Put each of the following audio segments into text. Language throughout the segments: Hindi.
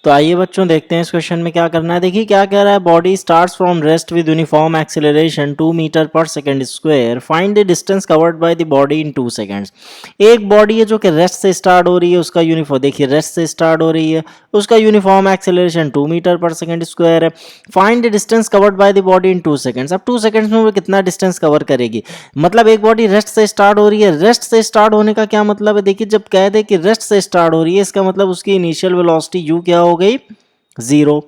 तो आइए बच्चों देखते हैं इस क्वेश्चन में क्या करना है। देखिए क्या कह रहा है, body starts from rest with uniform acceleration 2 metre per second square, find the distance covered by the body in 2 seconds. एक बॉडी है जो कि रेस्ट से स्टार्ट हो रही है, उसका यूनिफॉर्म देखिए रेस्ट से स्टार्ट हो रही है, उसका uniform acceleration 2 metre per second square है। Find the distance covered by the body in 2 seconds. अब 2 सेकंड्स में वो कितना डिस्टेंस कवर करेगी। मतलब एक बॉडी रेस्ट से स्टार्ट हो रही है, रेस्ट से स्टार्ट होने का क्या मतलब है, देखिए जब कह दे कि रेस्ट से स्टार्ट हो रही है इसका मतलब उसकी इनिशियल वेलोसिटी u क्या हो गई, 0।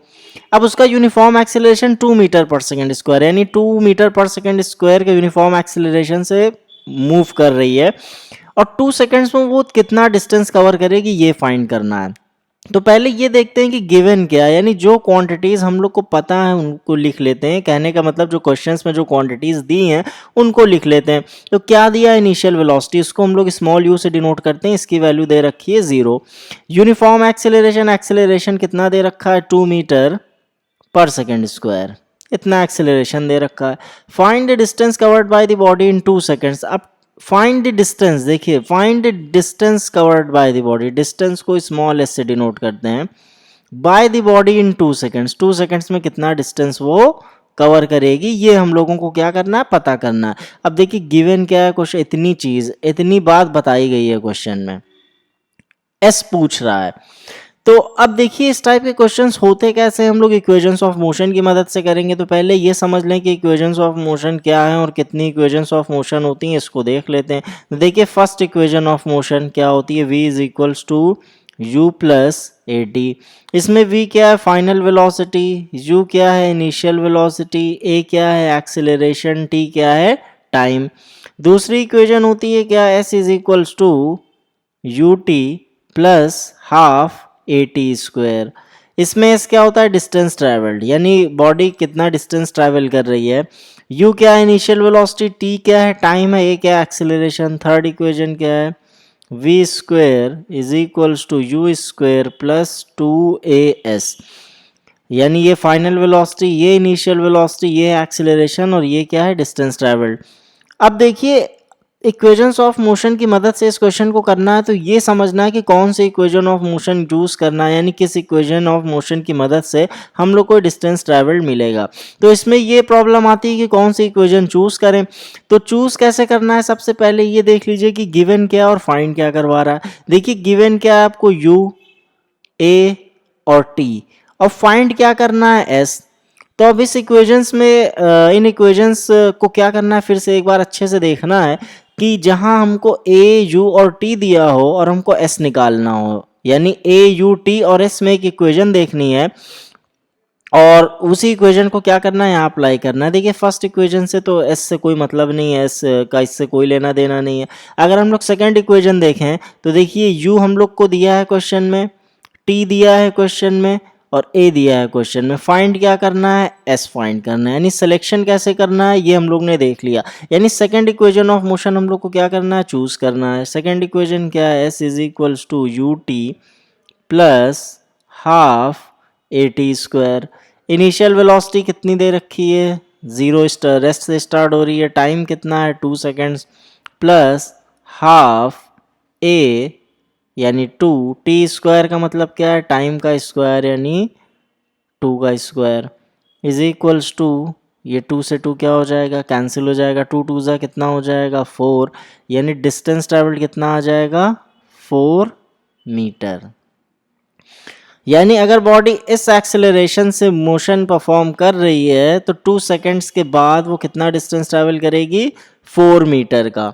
अब उसका uniform acceleration 2 metre per second square, यानी 2 मीटर पर सेकंड स्क्वायर के यूनिफॉर्म एक्सेलरेशन से मूव कर रही है और 2 सेकंड्स में वो कितना डिस्टेंस कवर करेगी ये फाइंड करना है। तो पहले ये देखते हैं कि गिवन क्या है, यानी जो क्वांटिटीज हम लोग को पता है उनको लिख लेते हैं। कहने का मतलब जो क्वेश्चंस में जो क्वांटिटीज दी हैं उनको लिख लेते हैं। तो क्या दिया, इनिशियल वेलोसिटी, इसको हम लोग स्मॉल यू से डिनोट करते हैं, इसकी वैल्यू दे रखी है 0। यूनिफॉर्म एक्सेलरेशन, एक्सेलरेशन कितना दे रखा है, 2 मीटर पर सेकेंड स्क्वायर, इतना एक्सेलरेशन दे रखा है। Find the distance covered by the body in 2 seconds. अब फाइंड द डिस्टेंस, देखिए find the distance covered by the body, distance को स्मॉल एस से डिनोट करते हैं, bye the body in 2 seconds, 2 seconds में कितना डिस्टेंस वो कवर करेगी, ये हम लोगों को क्या करना है, पता करना है। अब देखिए गिवन क्या है, क्वेश्चन इतनी चीज, इतनी बात बताई गई है क्वेश्चन में, एस पूछ रहा है। तो अब देखिए इस टाइप के क्वेश्चंस होते कैसे, हम लोग इक्वेशंस ऑफ मोशन की मदद से करेंगे। तो पहले ये समझ लें कि इक्वेशंस ऑफ मोशन क्या है और कितनी इक्वेशंस ऑफ मोशन होती हैं, इसको देख लेते हैं। तो देखिए फर्स्ट इक्वेशन ऑफ मोशन क्या होती है, v is equals to u plus a t. इसमें v क्या है, फाइनल वेलोसिटी, u क्या है, इनिशियल वेलोसिटी, a क्या है, एक्सेलरेशन, t क्या है, टाइम। दूसरी इक्वेशन होती है क्या, s is equals to u t plus half a t square. इसमें एस क्या होता है, डिस्टेंस ट्रेवल्ड, यानी बॉडी कितना डिस्टेंस ट्रेवल कर रही है। यू क्या है, इनिशियल वेलोसिटी, टी क्या है, टाइम है, ए क्या है, एक्सेलरेशन। थर्ड इक्वेशन क्या है, v square is equals to u square plus 2as, यानी ये फाइनल वेलोसिटी, ये इनिशियल वेलोसिटी, ये एक्सेलरेशन और ये क्या है, डिस्टेंस ट्रेवल्ड। अब देखिए इक्वेशंस ऑफ मोशन की मदद से इस क्वेश्चन को करना है, तो ये समझना है कि कौन सी इक्वेशन ऑफ मोशन यूज करना है, यानी किस इक्वेशन ऑफ मोशन की मदद से हम लोग को डिस्टेंस ट्रैवल्ड मिलेगा। तो इसमें ये प्रॉब्लम आती है कि कौन सी इक्वेशन चूज करें। तो चूज कैसे करना है, सबसे पहले ये देख लीजिए कि गिवन क्या और फाइंड क्या करवा रहा है। देखिए गिवन क्या है आपको, u, a और t, और फाइंड क्या करना है, s। तो अब इस इक्वेशंस में इन इक्वेशंस को क्या करना है, फिर से एक बार अच्छे से देखना है कि जहां हमको a, u और t दिया हो और हमको s निकालना हो, यानी a, u, t और s में एक इक्वेशन देखनी है और उसी इक्वेशन को क्या करना है, यहाँ अप्लाई करना है। देखिए फर्स्ट इक्वेशन से तो s से कोई मतलब नहीं है, s का इससे कोई लेना देना नहीं है। अगर हम लोग सेकेंड इक्वेशन देखें तो देखिए u हम लोग को दिया है क्वेश्चन में, t दिया है क्वेश्चन में और a दिया है क्वेश्चन में। फाइंड क्या करना है, s फाइंड करना है, यानी सिलेक्शन कैसे करना है ये हम लोग ने देख लिया। यानी सेकंड इक्वेशन ऑफ मोशन हम लोग को क्या करना है, चूज करना है। सेकंड इक्वेशन क्या है, s is equals to u t plus half a t square. Initial velocity कितनी दे रखी है, 0, रेस्ट से स्टार्ट हो रही है, टाइम कितना है 2 सेकेंड्स, प्लस हाफ a यानी 2, टी स्क्वायर का मतलब क्या है, टाइम का स्क्वायर यानी 2 का स्क्वायर, इज इक्वल्स टू, ये 2 से 2 क्या हो जाएगा, कैंसिल हो जाएगा, 2 2 जा कितना हो जाएगा 4, यानी डिस्टेंस ट्रैवल्ड कितना आ जाएगा 4 मीटर। यानी अगर बॉडी इस एक्सेलरेशन से मोशन परफॉर्म कर रही है तो 2 सेकेंड्स के बाद वो कितना डिस्टेंस ट्रैवल करेगी, 4 मीटर का।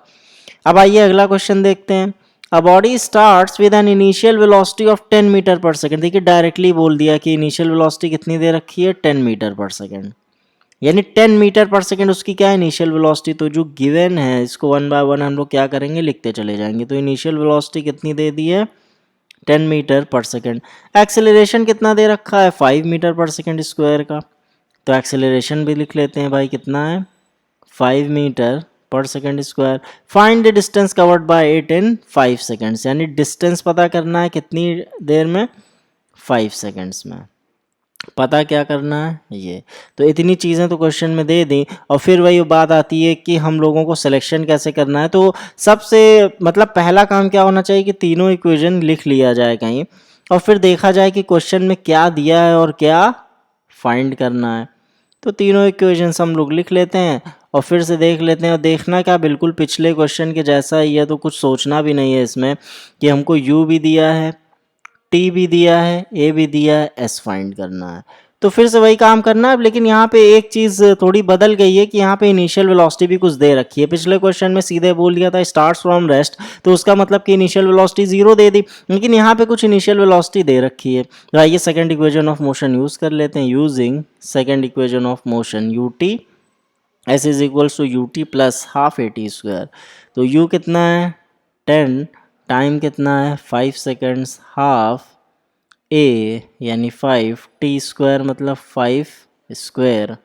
अब आइए अगला क्वेश्चन देखते हैं। A body starts with an initial velocity of 10 metre per second. देखिए डायरेक्टली बोल दिया कि इनिशियल वेलोसिटी कितनी दे रखी है, 10 मीटर पर सेकंड, यानी 10 मीटर पर सेकंड उसकी क्या है, इनिशियल वेलोसिटी। तो जो गिवन है इसको 1 बाय 1 हम लोग क्या करेंगे, लिखते चले जाएंगे। तो इनिशियल वेलोसिटी कितनी दे दी है, 10 मीटर पर सेकंड। एक्सेलरेशन कितना दे रखा है, 5 मीटर पर सेकंड स्क्वायर का। तो एक्सेलरेशन भी लिख लेते हैं भाई, कितना है 5 metre per second square. Find the distance covered bye it in 5 seconds, यानी डिस्टेंस पता करना है कितनी देर में, 5 सेकंड्स में। पता क्या करना है ये। तो इतनी चीज़ें तो क्वेश्चन में दे दी और फिर वही बात आती है कि हम लोगों को सिलेक्शन कैसे करना है। तो सबसे मतलब पहला काम क्या होना चाहिए कि तीनों इक्वेशन लिख लिया जाए कहीं। और फिर देखा जाए कि क्वेश्चन में क्या दिया है और क्या फाइंड करना है। तो तीनों इक्वेशंस हम लोग लिख लेते हैं और फिर से देख लेते हैं। और देखना क्या, बिल्कुल पिछले क्वेश्चन के जैसा ही है, तो कुछ सोचना भी नहीं है इसमें कि हमको u भी दिया है, t भी दिया है, a भी दिया है, s फाइंड करना है। तो फिर से वही काम करना है, लेकिन यहाँ पे एक चीज़ थोड़ी बदल गई है कि यहाँ पे इनिशियल वेलोसिटी भी कुछ दे रखी है। पिछले क्वेश्चन में सीधे बोल दिया था स्टार्ट्स फ्रॉम रेस्ट, तो उसका मतलब कि इनिशियल वेलोसिटी 0 दे दी, लेकिन यहाँ पे कुछ इनिशियल वेलोसिटी दे रखी है। तो आइए second equation of motion use कर लेते हैं। Using second equation of motion ut s is equals to ut plus half at square. तो u कितना है 10, टाइम कितना है 5 सेकेंड्स, हाफ a यानी 5, t स्क्वायर मतलब 5 स्क्वायर,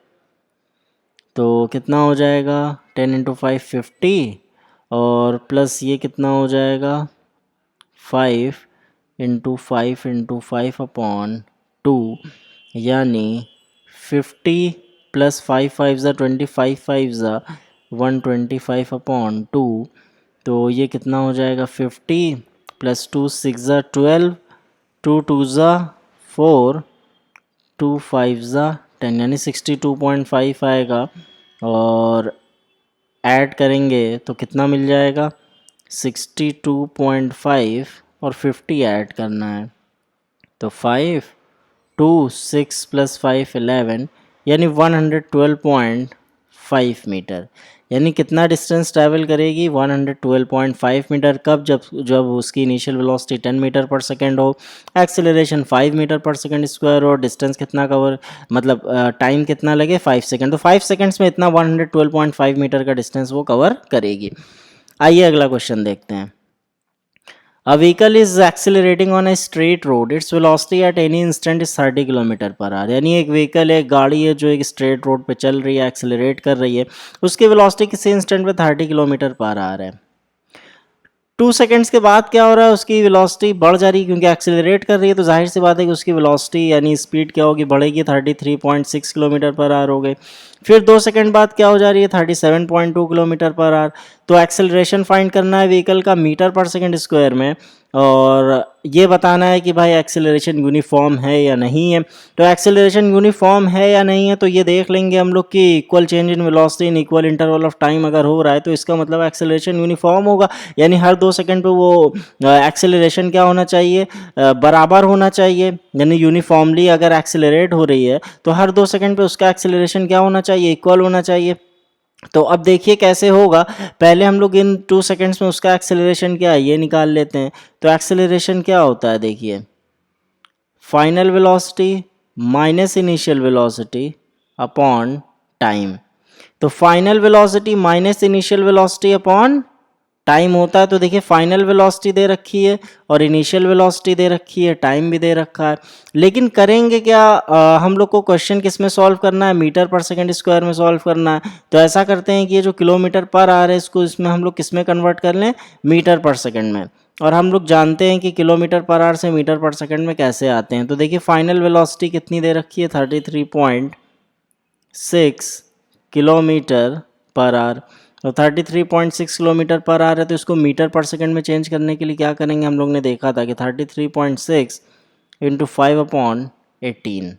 तो कितना हो जाएगा 10 इंटू 5 50, और प्लस ये कितना हो जाएगा 5 इंटू 5 अपॉन 2, यानी 50 प्लस 5 5 ज़ा 25 5 ज़ा 125 अपॉन 2, तो ये कितना हो जाएगा 50 प्लस 2 6 ज़ा 12, 2 2 ज़ा 4, 2 5 ज़ा 10, यानी 62.5 आएगा। और ऐड करेंगे तो कितना मिल जाएगा 62.5, और 50 ऐड करना है, तो 5 2 6 प्लस 5 11, यानी 112.5 मीटर। यानी कितना डिस्टेंस ट्रैवल करेगी 112.5 मीटर। कब, जब उसकी initial velocity 10 metre per second हो, acceleration 5 metre per second square हो, डिस्टेंस कितना कवर, मतलब टाइम कितना लगे 5 सेकेंड, तो 5 सेकेंड्स में इतना 112.5 मीटर का डिस्टेंस वो कवर करेगी। आइए अगला क्वेश्चन देखते हैं। A vehicle is accelerating on a straight road. Its velocity at any instant is 30 kilometre per our. यानी एक व्हीकल है, गाड़ी है जो एक स्ट्रेट रोड पे चल रही है, एक्सेलरेट कर रही है, उसकी वेलोसिटी किसी इंस्टेंट पे 30 किलोमीटर पर आवर है। 2 सेकेंड्स के बाद क्या हो रहा है, उसकी वेलोसिटी बढ़ जा रही है, क्योंकि एक्सेलरेट कर रही है, तो जाहिर सी बात है कि उसकी वेलोसिटी यानी स्पीड क्या होगी, बढ़ेगी, 33.6 किलोमीटर पर आवर हो गई। फिर 2 सेकंड बाद क्या हो जा रही है 37.2 किलोमीटर पर आवर। तो एक्सेलरेशन फाइंड करना है व्हीकल का मीटर पर सेकंड स्क्वायर में, और ये बताना है कि भाई एक्सेलरेशन यूनिफॉर्म है या नहीं है। तो एक्सेलरेशन यूनिफॉर्म है या नहीं है, तो ये देख लेंगे हम लोग कि equal change in velocity in equal interval of time अगर हो रहा है, तो इसका मतलब एक्सेलरेशन यूनिफॉर्म होगा, यानी हर 2 सेकंड पे वो एक्सेलरेशन क्या होना चाहिए, बराबर होना चाहिए। यानी यूनिफॉर्मली अगर एक्सेलरेट हो रही है तो हर 2 सेकंड पे उसका एक्सेलरेशन क्या होना चाहिए, इक्वल होना चाहिए। तो अब देखिए कैसे होगा, पहले हम लोग इन 2 सेकंड्स में उसका एक्सेलरेशन क्या है ये निकाल लेते हैं। तो एक्सेलरेशन क्या होता है, देखिए final velocity minus initial velocity upon time. तो final velocity minus initial velocity upon time होता है। तो देखिए फाइनल वेलोसिटी दे रखी है और इनिशियल वेलोसिटी दे रखी है, टाइम भी दे रखा है, लेकिन करेंगे क्या, हम लोग को क्वेश्चन किस में सॉल्व करना है, मीटर पर सेकंड स्क्वायर में सॉल्व करना है। तो ऐसा करते हैं कि ये जो किलोमीटर पर आ रहा है इसको इसमें हम लोग किस में कन्वर्ट कर लें, मीटर पर सेकंड में। और हम लोग जानते हैं कि किलोमीटर पर आवर से मीटर पर सेकंड में कैसे आते हैं। तो देखिए फाइनल वेलोसिटी कितनी दे रखी है 33.6 किलोमीटर पर आवर। तो 33.6 किलोमीटर पर आवर है, तो इसको मीटर पर सेकंड में चेंज करने के लिए क्या करेंगे, हम लोग ने देखा था कि 33.6 इंटू 5/18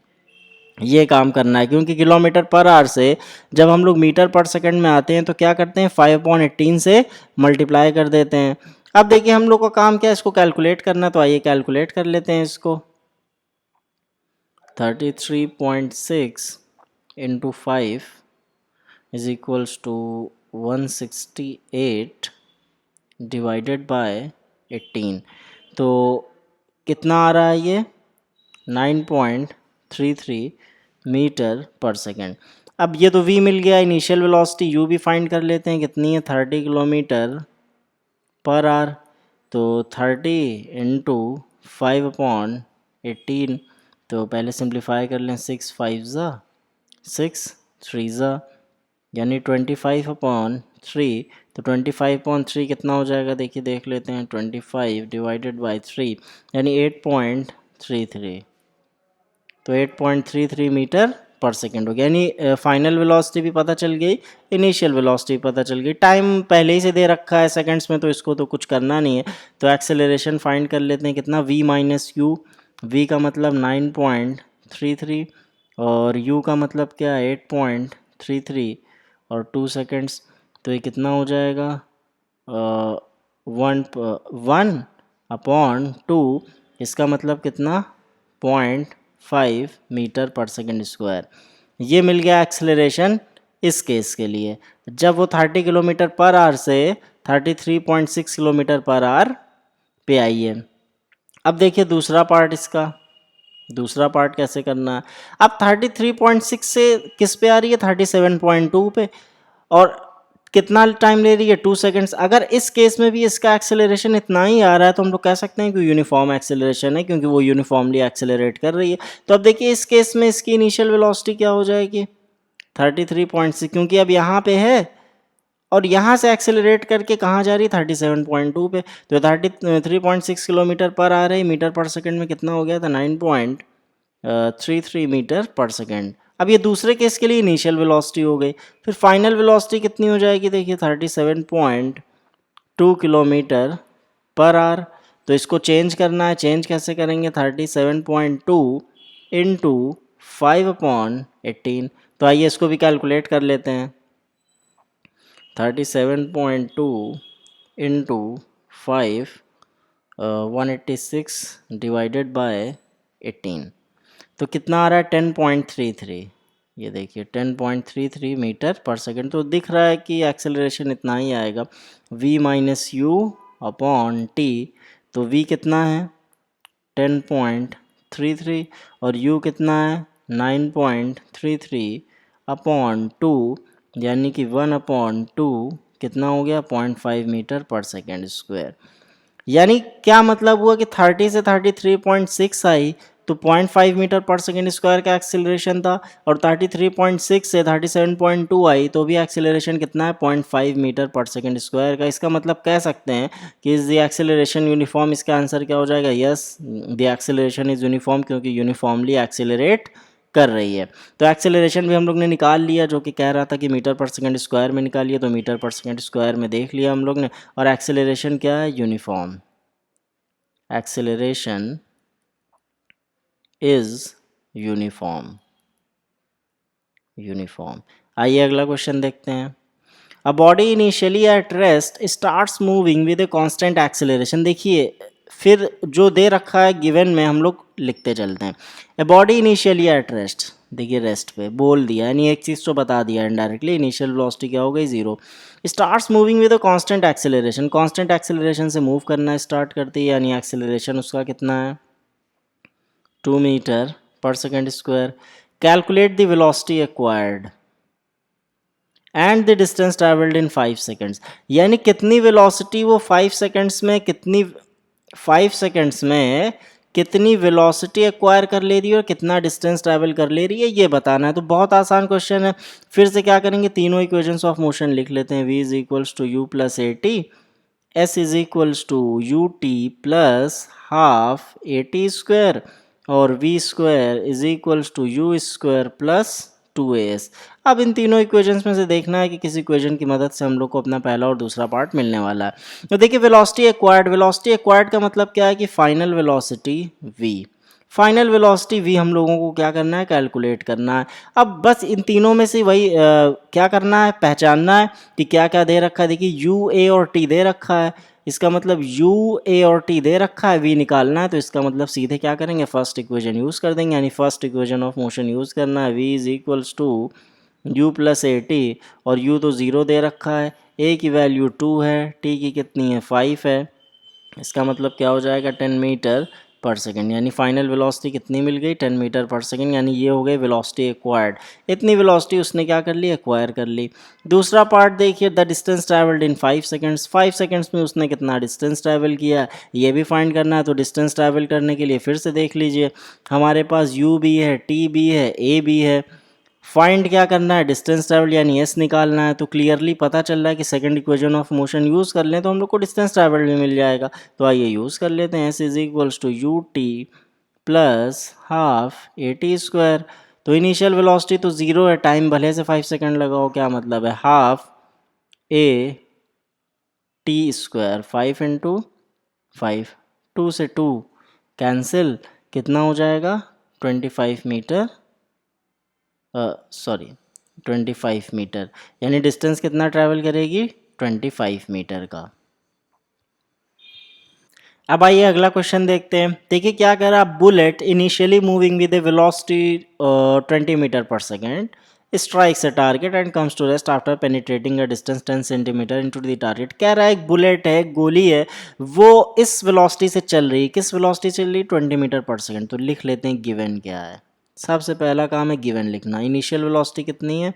ये काम करना है, क्योंकि किलोमीटर पर आवर से जब हम लोग मीटर पर सेकंड में आते हैं तो क्या करते हैं 5/18 से मल्टीप्लाई कर देते हैं। अब देखिए हम लोग का काम क्या है, इसको कैलकुलेट करना, तो आइए कैलकुलेट कर लेते हैं इसको। 33.6 into 5 is equals to 168 divided by 18। तो कितना आ रहा है ये 9.33 मीटर पर सेकेंड। अब ये तो v मिल गया, इनिशियल वेलोसिटी u भी फाइंड कर लेते हैं, कितनी है 30 किलोमीटर पर आवर। तो 30 इंटू 5/18, तो पहले सिंप्लीफाई कर लें, 6 5 ज़ा 6 3 ज़ा, यानी 25/3। तो 25/3 कितना हो जाएगा, देखिए देख लेते हैं, 25 डिवाइडेड बाई 3 यानी 8.33। तो 8.33 मीटर पर सेकेंड हो गया, यानी फाइनल वेलोसिटी भी पता चल गई, इनिशियल वेलोसिटी भी पता चल गई। टाइम पहले ही से दे रखा है सेकंड्स में, तो इसको तो कुछ करना नहीं है। तो एक्सेलरेशन फाइंड कर लेते हैं, कितना v माइनस यू, v का मतलब 9.33 और u का मतलब क्या है 8.33 और 2 सेकेंड्स, तो ये कितना हो जाएगा 1/2, इसका मतलब कितना 0.5 मीटर पर सेकेंड स्क्वायर। ये मिल गया एक्सेलरेशन इस केस के लिए, जब वो 30 किलोमीटर पर आवर से 33.6 किलोमीटर पर आवर पे आई है। अब देखिए दूसरा पार्ट इसका, दूसरा पार्ट कैसे करना है। अब 33.6 से किस पे आ रही है 37.2 पे, और कितना टाइम ले रही है 2 सेकंड्स। अगर इस केस में भी इसका एक्सेलरेशन इतना ही आ रहा है तो हम लोग कह सकते हैं कि यूनिफॉर्म एक्सेलरेशन है, क्योंकि वो यूनिफॉर्मली एक्सेलरेट कर रही है। तो अब देखिए इस केस में इसकी इनिशियल वेलोसिटी क्या हो जाएगी 33.6, क्योंकि अब यहाँ पे है और यहाँ से एक्सेलरेट करके कहाँ जा रही है 37.2 पे, तो 33.6 किलोमीटर पर आ रही है, मीटर पर सेकंड में कितना हो गया था 9.33 मीटर पर सेकंड। अब ये दूसरे केस के लिए इनिशियल वेलोसिटी हो गई, फिर फाइनल वेलोसिटी कितनी हो जाएगी देखिए 37.2 किलोमीटर पर आवर। तो इसको चेंज करना है, चेंज कैसे करेंगे 37.2 इंटू 5/18, तो आइए इसको भी कैलकुलेट कर लेते हैं। 37.2 इंटू 5 186 डिवाइडेड बाय 18, तो कितना आ रहा है 10.33। ये देखिए 10.33 मीटर पर सेकंड। तो दिख रहा है कि एक्सेलरेशन इतना ही आएगा, v minus you upon T. तो v कितना है 10.33 और u कितना है 9.33 अपॉन 2, यानी कि 1/2 कितना हो गया 0.5 मीटर पर सेकेंड स्क्वायर। यानी क्या मतलब हुआ कि 30 से 33.6 आई तो 0.5 मीटर पर सेकेंड स्क्वायर का एक्सेलरेशन था, और 33.6 से 37.2 आई तो भी एक्सेलरेशन कितना है 0.5 मीटर पर सेकेंड स्क्वायर का। इसका मतलब कह सकते हैं कि इज द एक्सेलरेशन यूनिफॉर्म। इसका आंसर क्या हो जाएगा, yes the acceleration is uniform, क्योंकि यूनिफॉर्मली एक्सेलरेट कर रही है। तो एक्सेलरेशन भी हम लोग ने निकाल लिया, जो कि कह रहा था कि मीटर पर सेकंड स्क्वायर में निकालिए, तो मीटर पर सेकंड स्क्वायर में देख लिया हम लोग ने। और एक्सेलरेशन क्या है uniform, acceleration is uniform, uniform. आइए अगला क्वेश्चन देखते हैं। A body initially at rest starts moving with a constant acceleration. देखिए फिर जो दे रखा है गिवन में हम लोग लिखते चलते हैं। A body initially at rest, देखिए रेस्ट पे बोल दिया, यानी एक चीज़ तो बता दिया इनडायरेक्टली, इनिशियल वेलोसिटी क्या हो गई 0। Starts moving with a constant acceleration, constant acceleration से मूव करना स्टार्ट करती है, यानी एक्सेलरेशन उसका कितना है 2 metre per second square. Calculate the velocity acquired and the distance travelled in 5 seconds, यानी कितनी वेलोसिटी वो 5 सेकेंड्स में, कितनी 5 सेकेंड्स में कितनी वेलोसिटी एक्वायर कर ले रही है और कितना डिस्टेंस ट्रैवल कर ले रही है, ये बताना है। तो बहुत आसान क्वेश्चन है। फिर से क्या करेंगे, तीनों इक्वेशंस ऑफ मोशन लिख लेते हैं। v is equals to u plus a t, s is equals to u t plus half a t square, और v square is equals to u square plus 2as। अब इन तीनों इक्वेशंस में से देखना है कि किसी इक्वेशन की मदद से हम लोग को अपना पहला और दूसरा पार्ट मिलने वाला है। तो देखिए वेलोसिटी एक्वायर्ड, वेलोसिटी एक्वायर्ड का मतलब क्या है कि final velocity v, final velocity v हम लोगों को क्या करना है कैलकुलेट करना है। अब बस इन तीनों में से वही क्या करना है, पहचानना है कि क्या क्या दे रखा है। देखिए u a और t दे रखा है, इसका मतलब u a और t दे रखा है, v निकालना है, तो इसका मतलब सीधे क्या करेंगे फर्स्ट इक्वेशन यूज़ कर देंगे, यानी first equation of motion use करना है। v is equals to u plus a t, और u तो 0 दे रखा है, a की वैल्यू 2 है, t की कितनी है 5 है, इसका मतलब क्या हो जाएगा 10 मीटर पर सेकेंड, यानी फाइनल वेलोसिटी कितनी मिल गई 10 मीटर पर सेकेंड, यानी ये हो गई वेलोसिटी एक्वायर्ड। इतनी वेलोसिटी उसने क्या कर ली एक्वायर कर ली। दूसरा पार्ट देखिए, the distance travelled in 5 seconds, 5 seconds में उसने कितना डिस्टेंस ट्रैवल किया ये भी फाइंड करना है। तो डिस्टेंस ट्रैवल करने के लिए फिर से देख लीजिए, हमारे पास u भी है, t भी है, a भी है। फाइंड क्या करना है डिस्टेंस ट्रैवल, यानी एस निकालना है। तो क्लियरली पता चल रहा है कि second equation of motion use कर लें तो हम लोग को डिस्टेंस ट्रैवल भी मिल जाएगा। तो आइए यूज़ कर लेते हैं, s is equals to u t plus half a t square. तो इनिशियल वेलोसिटी तो ज़ीरो है, टाइम भले से 5 सेकंड लगा हो, क्या मतलब है, half a t square 5 into 5, 2 से 2 कैंसिल, कितना हो जाएगा 25 मीटर, सॉरी 25 मीटर, यानी डिस्टेंस कितना ट्रैवल करेगी 25 मीटर का। अब आइए अगला क्वेश्चन देखते हैं। देखिए क्या कह रहा है, bullet initially moving with a velocity 20 metre per second strikes a target and comes to rest after penetrating a distance 10 centimetre into the target. कह रहा है एक बुलेट है, एक गोली है, वो इस वेलोसिटी से चल रही है, किस वेलोसिटी चल रही है 20 मीटर पर सेकेंड। तो लिख लेते हैं गिवन क्या है। सबसे पहला काम है गिवन लिखना। इनिशियल वेलोसिटी कितनी है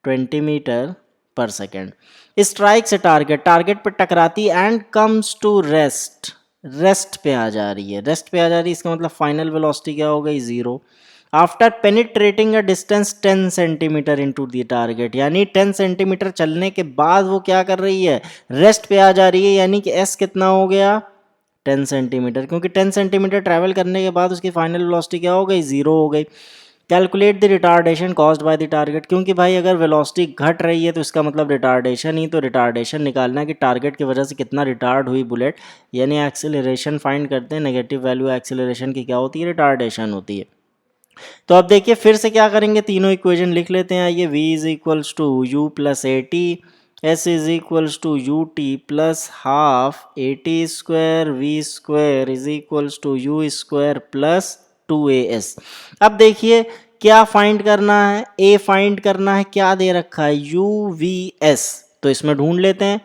20 metre per second, strikes a target, target पर टकराती and comes to rest, rest पे आ जा रही है, रेस्ट पे आ जा रही है, इसका मतलब फाइनल वेलोसिटी क्या हो गई zero. After penetrating a distance 10 centimetre into the target, यानी 10 सेंटीमीटर चलने के बाद वो क्या कर रही है, रेस्ट पे आ जा रही है, यानी कि एस कितना हो गया 10 सेंटीमीटर, क्योंकि 10 सेंटीमीटर ट्रैवल करने के बाद उसकी फाइनल वेलोसिटी क्या हो गई जीरो हो गई। Calculate the retardation caused by the target, क्योंकि भाई अगर वेलोसिटी घट रही है तो इसका मतलब रिटार्डेशन ही, तो रिटार्डेशन निकालना है कि टारगेट की वजह से कितना रिटार्ड हुई बुलेट, यानी एक्सेलरेशन फाइंड करते हैं। नेगेटिव वैल्यू एक्सेलरेशन की क्या होती है, रिटार्डेशन होती है। तो अब देखिए फिर से क्या करेंगे, तीनों इक्वेशन लिख लेते हैं। ये v is equals to u plus a t, s is equals to u t plus half a t square, v square is equals to u square plus 2as। अब देखिए क्या फाइंड करना है, a फाइंड करना है, क्या दे रखा है यू वी एस, तो इसमें ढूंढ लेते हैं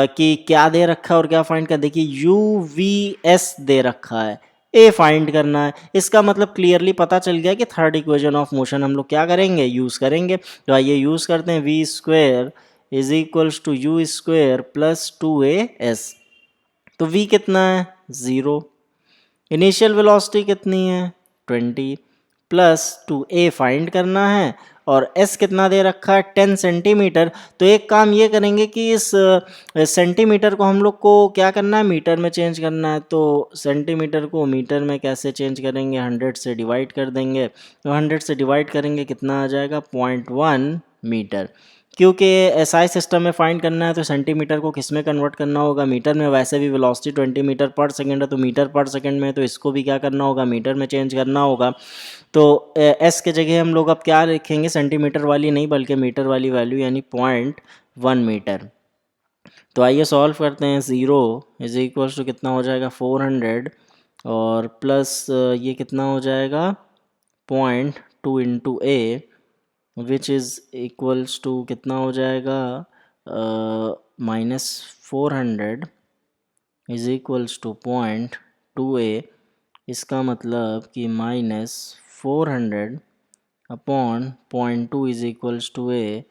कि क्या दे रखा है और क्या फाइंड कर। देखिए यू वी एस दे रखा है, ए फाइंड करना है, इसका मतलब क्लियरली पता चल गया कि थर्ड इक्वेशन ऑफ मोशन हम लोग क्या करेंगे, यूज़ करेंगे। तो आइए यूज़ करते हैं, v square is equals to u square plus 2as। तो v कितना है ज़ीरो, इनिशियल वेलोसिटी कितनी है 20 प्लस 2a फाइंड करना है, और s कितना दे रखा है 10 सेंटीमीटर। तो एक काम ये करेंगे कि इस सेंटीमीटर को हम लोग को क्या करना है, मीटर में चेंज करना है। तो सेंटीमीटर को मीटर में कैसे चेंज करेंगे, 100 से डिवाइड कर देंगे। तो 100 से डिवाइड करेंगे कितना आ जाएगा 0.1 मीटर। क्योंकि एसआई सिस्टम में फाइंड करना है तो सेंटीमीटर को किस में कन्वर्ट करना होगा, मीटर में। वैसे भी वेलोसिटी 20 मीटर पर सेकंड है, तो मीटर पर सेकंड में, तो इसको भी क्या करना होगा, मीटर में चेंज करना होगा। तो एस के जगह हम लोग अब क्या लिखेंगे, सेंटीमीटर वाली नहीं बल्कि मीटर वाली वैल्यू, यानी 0.1 मीटर। तो आइए सॉल्व करते हैं। ज़ीरो इज इक्वल्स टू कितना हो जाएगा 400, और प्लस ये कितना हो जाएगा 0.2 into a, which is equals to कितना हो जाएगा -400 इज इक्वल्स टू 0.2a। इसका मतलब कि -400 upon 0.2 is equals to a,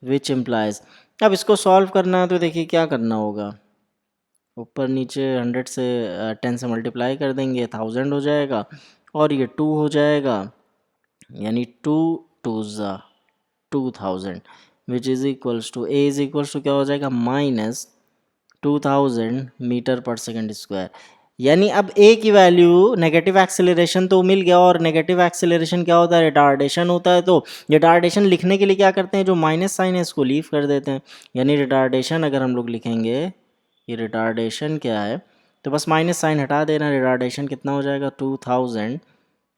which implies. अब इसको सॉल्व करना है तो देखिए क्या करना होगा, ऊपर नीचे 100 से 10 से मल्टीप्लाई कर देंगे, 1000 हो जाएगा, और ये 2 हो जाएगा, यानी 2 टू ज़ा 2000, which is equals to a is equals to क्या हो जाएगा -2000 मीटर पर सेकंड स्क्वायर। यानी अब ए की वैल्यू, नेगेटिव एक्सेलरेशन तो मिल गया, और नेगेटिव एक्सेलरेशन क्या होता है, रिटार्डेशन होता है। तो रिटार्डेशन लिखने के लिए क्या करते हैं, जो माइनस साइन है इसको लीव कर देते हैं। यानी रिटार्डेशन अगर हम लोग लिखेंगे, ये रिटार्डेशन क्या है, तो बस माइनस साइन हटा देना, रिटार्डेशन कितना हो जाएगा 2000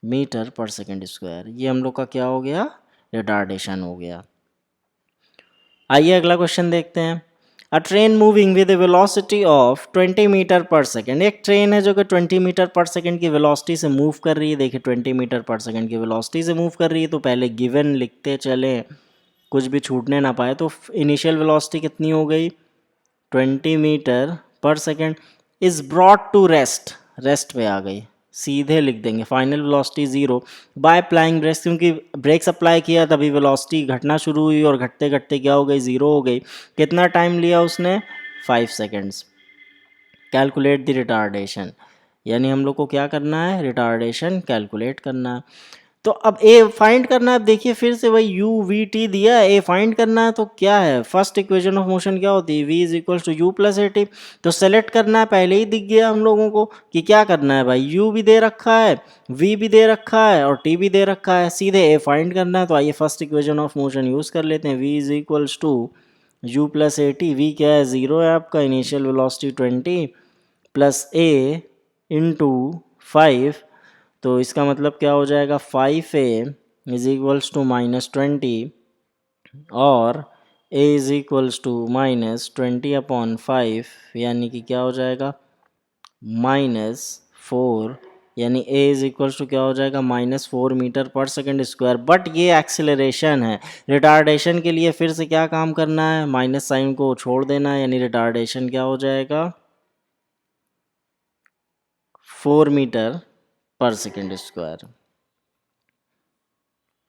मीटर पर सेकंड स्क्वायर। ये हम लोग का क्या हो गया, रिटार्डेशन हो गया। आइए अगला क्वेश्चन देखते हैं। A train moving with a velocity of 20 metre per second, एक ट्रेन है जो कि 20 मीटर पर सेकेंड की वेलोसिटी से मूव कर रही है। देखिए 20 मीटर पर सेकेंड की वेलोसिटी से मूव कर रही है, तो पहले गिवन लिखते चलें, कुछ भी छूटने ना पाए। तो इनिशियल वेलोसिटी कितनी हो गई 20 metre per second, is brought to rest, rest पे आ गई, सीधे लिख देंगे final velocity zero by applying brakes, क्योंकि ब्रेक्स अप्लाई किया तभी वेलोसिटी घटना शुरू हुई, और घटते घटते क्या हो गई, ज़ीरो हो गई। कितना टाइम लिया उसने 5 सेकेंड्स। कैलकुलेट द रिटार्डेशन, यानी हम लोग को क्या करना है, रिटार्डेशन कैलकुलेट करना है। तो अब ए फाइंड करना है। अब देखिए फिर से वही यू वी टी दिया है, ए फाइंड करना है, तो क्या है फर्स्ट इक्वेशन ऑफ मोशन क्या होती है, v is equal to u plus a t. तो सेलेक्ट करना है, पहले ही दिख गया हम लोगों को कि क्या करना है भाई, u भी दे रखा है, v भी दे रखा है और t भी दे रखा है, सीधे ए फाइंड करना है। तो आइए first equation of motion use कर लेते हैं, v is equals to u plus a t. V क्या है, ज़ीरो है आपका, initial velocity 20 plus a into 5। तो इसका मतलब क्या हो जाएगा, 5a इज इक्वल्स टू -20 और a इज इक्वल्स टू -20/5, यानी कि क्या हो जाएगा -4, यानी a इज इक्वल्स टू क्या हो जाएगा -4 metre per second square. But ये एक्सेलरेशन है, रिटार्डेशन के लिए फिर से क्या काम करना है, माइनस साइन को छोड़ देना है, यानी रिटार्डेशन क्या हो जाएगा 4 मीटर पर सेकेंड स्क्वायर।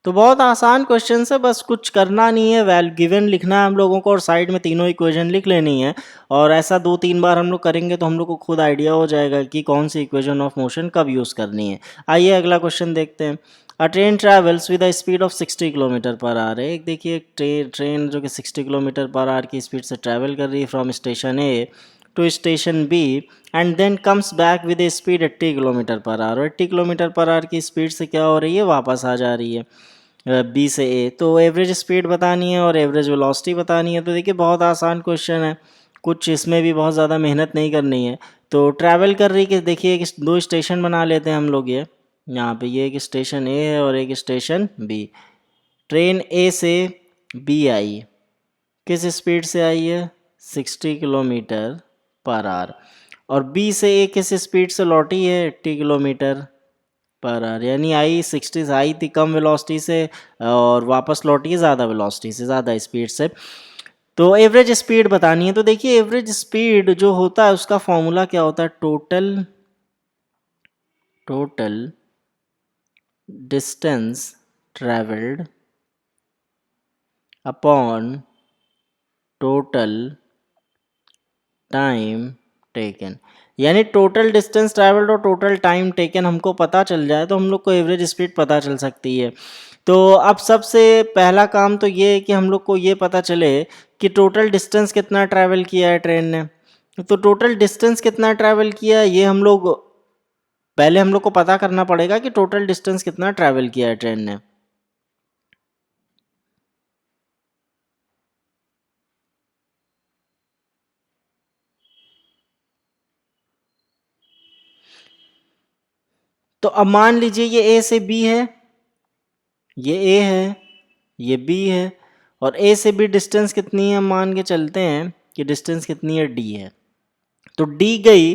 तो बहुत आसान क्वेश्चन है, बस कुछ करना नहीं है, वैल गिवन लिखना है हम लोगों को और साइड में तीनों इक्वेशन लिख लेनी है। और ऐसा 2-3 बार हम लोग करेंगे तो हम लोग को खुद आइडिया हो जाएगा कि कौन सी इक्वेशन ऑफ मोशन कब यूज़ करनी है। आइए अगला क्वेश्चन देखते हैं। A train travels with a speed of 60 kilometre per our है। एक देखिए एक ट्रेन जो कि 60 किलोमीटर पर आवर की स्पीड से ट्रैवल कर रही है from station A to station B and then comes back with a speed 80 kilometre per hour. 80 kilometre per hour की स्पीड से क्या हो रही है, वापस आ जा रही है बी से ए। तो एवरेज स्पीड बतानी है और एवरेज वेलोसिटी बतानी है। तो देखिए बहुत आसान क्वेश्चन है, कुछ इसमें भी बहुत ज़्यादा मेहनत नहीं करनी है। तो ट्रैवल कर रही कि देखिए एक दो स्टेशन बना लेते हैं हम लोग, ये यहाँ पे ये एक स्टेशन ए है और एक स्टेशन बी। ट्रेन ए से बी आई, किस स्पीड से आई है 60 किलोमीटर पर आवर, और बी से ए किस स्पीड से लौटी है 80 किलोमीटर पर आवर, यानी आई 60 से आई थी कम वेलोसिटी से और वापस लौटी है ज़्यादा वेलोसिटी से, ज़्यादा स्पीड से। तो एवरेज स्पीड बतानी है। तो देखिए एवरेज स्पीड जो होता है उसका फॉर्मूला क्या होता है, total distance travelled upon total time taken. यानी टोटल डिस्टेंस ट्रैवल्ड और टोटल टाइम टेकन हमको पता चल जाए तो हम लोग को एवरेज स्पीड पता चल सकती है। तो अब सबसे पहला काम तो ये है कि हम लोग को ये पता चले कि टोटल डिस्टेंस कितना ट्रैवल किया है ट्रेन ने। तो टोटल डिस्टेंस कितना ट्रैवल किया है ये हम लोग पहले हम लोग को पता करना पड़ेगा कि टोटल डिस्टेंस कितना ट्रैवल किया है ट्रेन ने। तो अब मान लीजिए ये ए से बी है, ये ए है, ये बी है, और ए से बी डिस्टेंस कितनी है, मान के चलते हैं कि डिस्टेंस कितनी है, डी है। तो डी गई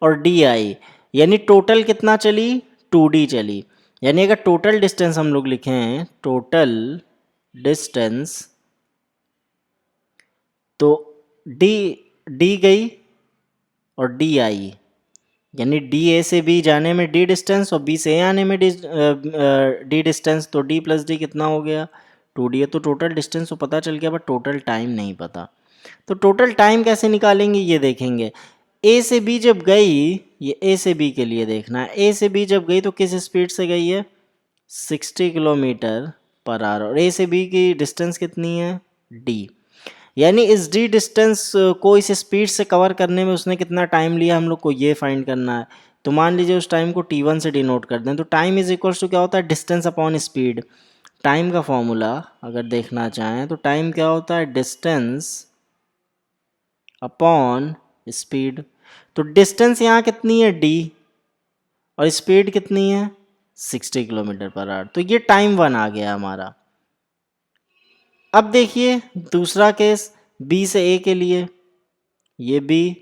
और डी आई, यानी टोटल कितना चली, 2D चली। यानी अगर टोटल डिस्टेंस हम लोग लिखें, टोटल डिस्टेंस, तो डी डी गई और डी आई, यानी डी ए से बी जाने में डी डिस्टेंस और बी से ए आने में डी डिस्टेंस, तो डी प्लस डी कितना हो गया 2D है। तो टोटल डिस्टेंस तो पता चल गया बट टोटल टाइम नहीं पता। तो टोटल टाइम कैसे निकालेंगे ये देखेंगे। ए से बी जब गई, ये ए से बी के लिए देखना है, ए से बी जब गई तो किस स्पीड से गई है 60 किलोमीटर पर आवर, और ए से बी की डिस्टेंस कितनी है डी, यानी इस डी डिस्टेंस को इस स्पीड से कवर करने में उसने कितना टाइम लिया हम लोग को ये फाइंड करना है। तो मान लीजिए उस टाइम को t1 से डिनोट कर दें, तो टाइम इज इक्वल्स टू क्या होता है, डिस्टेंस अपॉन स्पीड। टाइम का फॉर्मूला अगर देखना चाहें तो टाइम क्या होता है, डिस्टेंस अपॉन स्पीड। तो डिस्टेंस यहाँ कितनी है d और स्पीड कितनी है 60 किलोमीटर पर आवर, तो ये टाइम 1 आ गया हमारा। अब देखिए दूसरा केस बी से ए के लिए, ये बी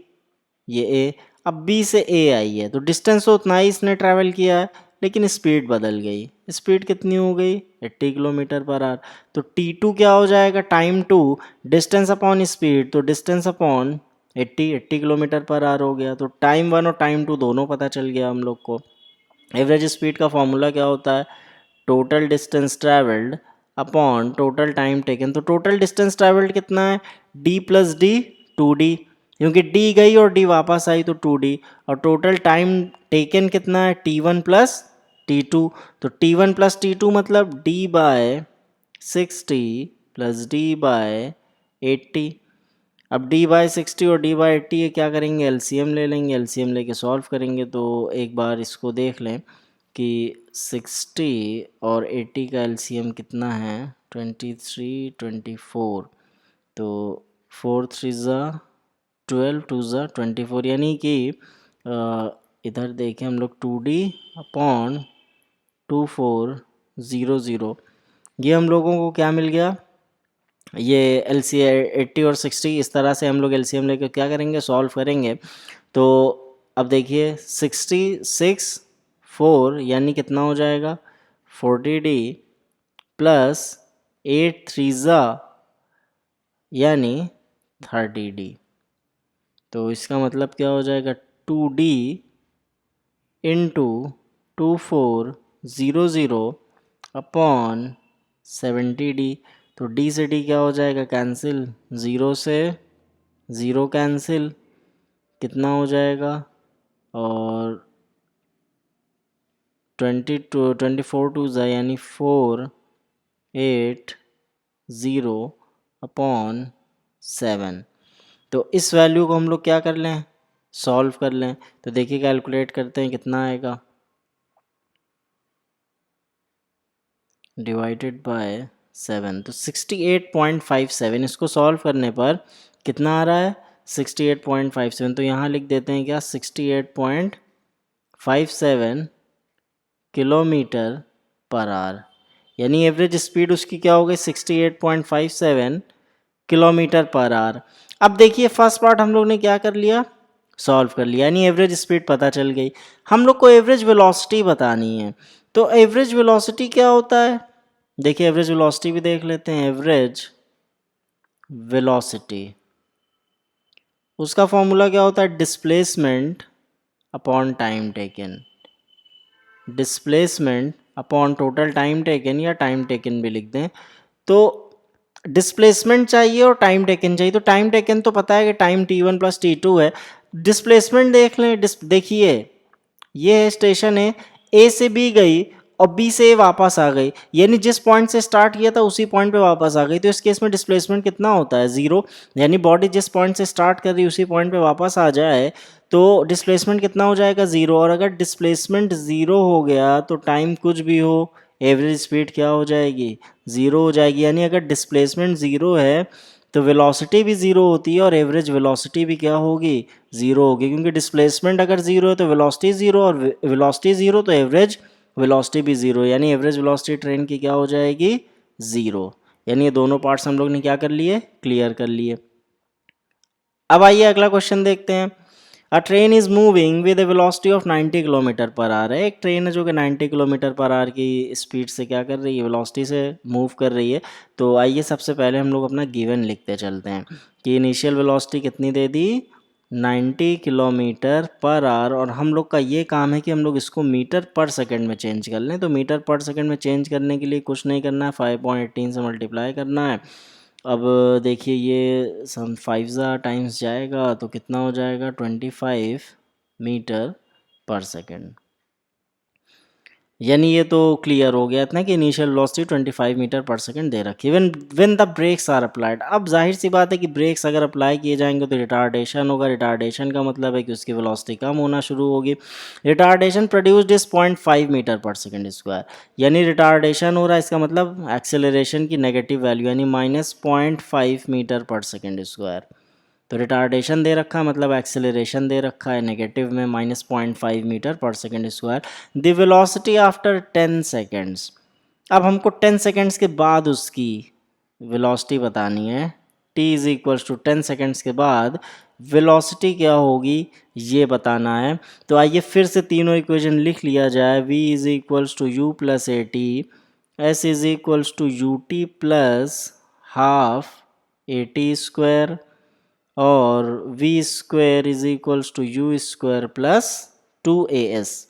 ये ए। अब बी से ए आई है तो डिस्टेंस तो उतना ही इसने ट्रैवल किया है लेकिन स्पीड बदल गई, स्पीड कितनी हो गई 80 किलोमीटर पर आवर। तो T2 क्या हो जाएगा, टाइम 2 डिस्टेंस अपॉन स्पीड, तो distance upon 80 kilometre per our हो गया। तो टाइम 1 और टाइम 2 दोनों पता चल गया हम लोग को। एवरेज स्पीड का फॉर्मूला क्या होता है, total distance travelled upon total time taken. तो टोटल डिस्टेंस ट्रैवल्ड कितना है, डी प्लस डी 2D, क्योंकि डी गई और डी वापस आई तो 2D, और टोटल टाइम टेकन कितना है T1 प्लस T2, तो T1 प्लस T2 मतलब D by 60 plus D by 80। अब D बाय 60 और D बाय 80 है, क्या करेंगे, एलसीएम ले लेंगे, एलसीएम लेके सॉल्व करेंगे। तो एक बार इसको देख लें कि 60 और 80 का एलसीएम कितना है, 23 24, तो 4 3 ज़ा 12 2 ज़ा 24, यानी कि इधर देखें हम लोग 2D अपॉन 2400, ये हम लोगों को क्या मिल गया, ये एलसी 80 और 60, इस तरह से हम लोग एलसीएम लेकर क्या करेंगे, सॉल्व करेंगे। तो अब देखिए 66 4 यानी कितना हो जाएगा 40D प्लस 8 3 ज़ा यानी 30D। तो इसका मतलब क्या हो जाएगा 2D इंटू 2400 अपॉन 70D। तो D से D क्या हो जाएगा, कैंसिल, 0 से 0 कैंसिल, कितना हो जाएगा, और 24 टू ज़ा यानी 480 अपॉन 7। तो इस वैल्यू को हम लोग क्या कर लें, सॉल्व कर लें। तो देखिए कैलकुलेट करते हैं कितना आएगा, डिवाइडेड बाय 7, तो 68.57, इसको सॉल्व करने पर कितना आ रहा है 68.57। तो यहाँ लिख देते हैं क्या 68.57 किलोमीटर पर आवर, यानी एवरेज स्पीड उसकी क्या हो गई 68.57 किलोमीटर पर आवर। अब देखिए फर्स्ट पार्ट हम लोग ने क्या कर लिया, सॉल्व कर लिया, यानी एवरेज स्पीड पता चल गई। हम लोग को एवरेज वेलोसिटी बतानी है। तो एवरेज वेलोसिटी क्या होता है, देखिए एवरेज वेलोसिटी भी देख लेते हैं। एवरेज वेलोसिटी, उसका फॉर्मूला क्या होता है, displacement upon time taken, displacement upon total time taken, या टाइम टेकन भी लिख दें। तो डिस्प्लेसमेंट चाहिए और टाइम टेकन चाहिए। तो टाइम टेकन तो पता है कि टाइम T1 प्लस T2 है। डिस्प्लेसमेंट देख लें, देखिए ये है स्टेशन है, ए से बी गई और बी से ए वापस आ गई, यानी जिस पॉइंट से स्टार्ट किया था उसी पॉइंट पे वापस आ गई। तो इस केस में डिस्प्लेसमेंट कितना होता है, 0, यानी बॉडी जिस पॉइंट से स्टार्ट कर रही है उसी पॉइंट पे वापस आ जाए तो डिस्प्लेसमेंट कितना हो जाएगा, 0। और अगर डिस्प्लेसमेंट 0 हो गया तो टाइम कुछ भी हो, एवरेज स्पीड क्या हो जाएगी, 0 हो जाएगी। यानी अगर डिस्प्लेसमेंट 0 है तो वेलोसिटी भी 0 होती है और एवरेज वेलोसिटी भी क्या होगी, 0 होगी, क्योंकि डिस्प्लेसमेंट अगर 0 है तो वेलोसिटी 0, और वेलोसिटी 0 तो एवरेज वेलोसिटी भी 0, यानी एवरेज वेलोसिटी ट्रेन की क्या हो जाएगी, 0। यानी ये दोनों पार्ट्स हम लोग ने क्या कर लिए, क्लियर कर लिए। अब आइए अगला क्वेश्चन देखते हैं। A train is moving with a velocity of 90 kilometre per our है। एक ट्रेन है जो कि 90 किलोमीटर पर आवर की स्पीड से क्या कर रही है, वेलोसिटी से मूव कर रही है। तो आइए सबसे पहले हम लोग अपना गिवन लिखते चलते हैं कि इनिशियल वेलोसिटी कितनी दे दी, 90 किलोमीटर पर आवर, और हम लोग का ये काम है कि हम लोग इसको मीटर पर सेकंड में चेंज कर लें। तो मीटर पर सेकंड में चेंज करने के लिए कुछ नहीं करना है, 5.18 से मल्टीप्लाई करना है। अब देखिए ये सम 5 ज़ा टाइम्स जाएगा तो कितना हो जाएगा, 25 मीटर पर सेकंड। यानी ये तो क्लियर हो गया इतना कि initial velocity 25 metre per second दे रखी है when the brakes are applied. अब जाहिर सी बात है कि ब्रेक्स अगर अप्लाई किए जाएंगे तो रिटार्डेशन होगा। रिटार्डेशन का मतलब है कि उसकी वेलोसिटी कम होना शुरू होगी। Retardation produced is 0.5 metre per second square, यानी रिटार्डेशन हो रहा है, इसका मतलब एक्सेलरेशन की नेगेटिव वैल्यू यानी -0.5 मीटर पर सेकंड स्क्वायर। तो रिटार्डेशन दे रखा है मतलब एक्सेलरेशन दे रखा है नेगेटिव में -0.5 metre per second square. The velocity after 10 seconds, अब हमको 10 सेकेंड्स के बाद उसकी वेलोसिटी बतानी है। t is equals to 10 seconds के बाद वेलोसिटी क्या होगी ये बताना है। तो आइए फिर से तीनों इक्वेशन लिख लिया जाए। v is equals to u plus a t, s is equals to u t plus half a t square, और v square is equals to u square plus 2as।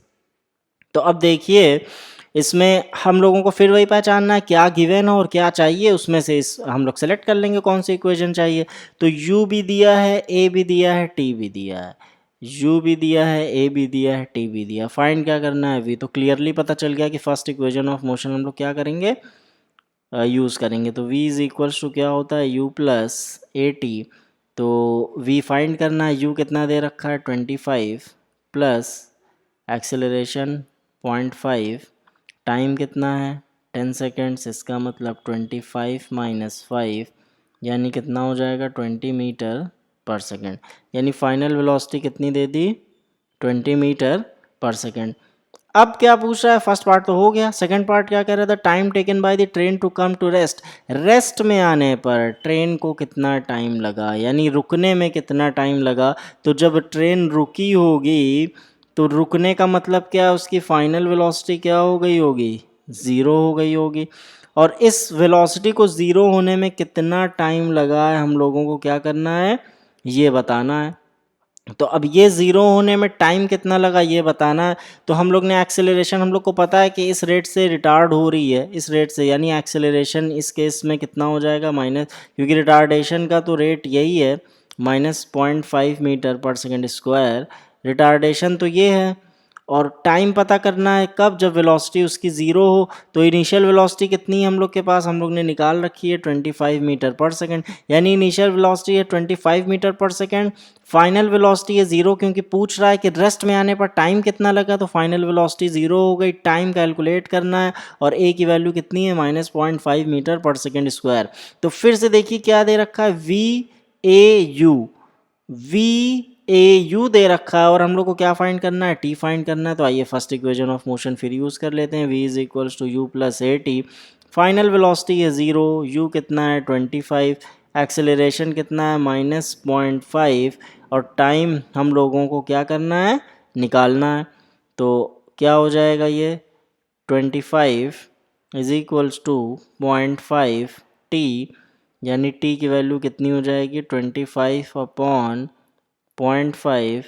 तो अब देखिए इसमें हम लोगों को फिर वही पहचानना है क्या गिवन है और क्या चाहिए, उसमें से इस हम लोग सेलेक्ट कर लेंगे कौन सी इक्वेशन चाहिए। तो u भी दिया है, a भी दिया है, t भी दिया है। u भी दिया है, a भी दिया है, t भी दिया। फाइंड क्या करना है, v। तो क्लियरली पता चल गया कि फर्स्ट इक्वेशन ऑफ मोशन हम लोग क्या करेंगे, यूज़ करेंगे। तो v इज इक्वल्स टू क्या होता है, u प्लस ए टी। तो v फाइंड करना है, u कितना दे रखा है 25 प्लस एक्सेलरेशन 0.5, टाइम कितना है 10 सेकेंड्स, इसका मतलब 25 माइनस 5 यानी कितना हो जाएगा 20 मीटर पर सेकेंड। यानी फाइनल वेलोसिटी कितनी दे दी 20 मीटर पर सेकेंड। अब क्या पूछ रहा है, फर्स्ट पार्ट तो हो गया, सेकंड पार्ट क्या कह रहा था, time taken by the train to come to rest. Rest में आने पर ट्रेन को कितना टाइम लगा, यानी रुकने में कितना टाइम लगा। तो जब ट्रेन रुकी होगी तो रुकने का मतलब क्या, उसकी फाइनल वेलोसिटी क्या हो गई होगी, ज़ीरो हो गई होगी। और इस वेलोसिटी को ज़ीरो होने में कितना टाइम लगा है हम लोगों को क्या करना है, ये बताना है। तो अब ये ज़ीरो होने में टाइम कितना लगा ये बताना है। तो हम लोग ने एक्सेलरेशन, हम लोग को पता है कि इस रेट से रिटार्ड हो रही है, इस रेट से, यानी एक्सेलरेशन इस केस में कितना हो जाएगा माइनस, क्योंकि रिटार्डेशन का तो रेट यही है -0.5 metre per second square, retardation तो ये है। और टाइम पता करना है कब, जब वेलोसिटी उसकी ज़ीरो हो। तो इनिशियल वेलोसिटी कितनी है हम लोग के पास, हम लोग ने निकाल रखी है 25 मीटर पर सेकेंड, यानी इनिशियल वेलोसिटी है 25 metre per second. Final velocity है ज़ीरो, क्योंकि पूछ रहा है कि रेस्ट में आने पर टाइम कितना लगा, तो फाइनल वेलोसिटी ज़ीरो हो गई। टाइम कैलकुलेट करना है और ए की वैल्यू कितनी है -0.5 मीटर पर सेकेंड स्क्वायर। तो फिर से देखिए क्या दे रखा है, वी ए यू दे रखा है और हम लोग को क्या फाइंड करना है, टी फाइंड करना है। तो आइए फर्स्ट इक्वेशन ऑफ मोशन फिर यूज़ कर लेते हैं, v is equals to u plus a t. Final velocity है ज़ीरो, u कितना है 25, एक्सेलरेशन कितना है -0.5 और टाइम हम लोगों को क्या करना है, निकालना है। तो क्या हो जाएगा ये 25 इज इक्वल्स टू 0.5 टी, यानी टी की वैल्यू कितनी हो जाएगी 25 अपॉन 0.5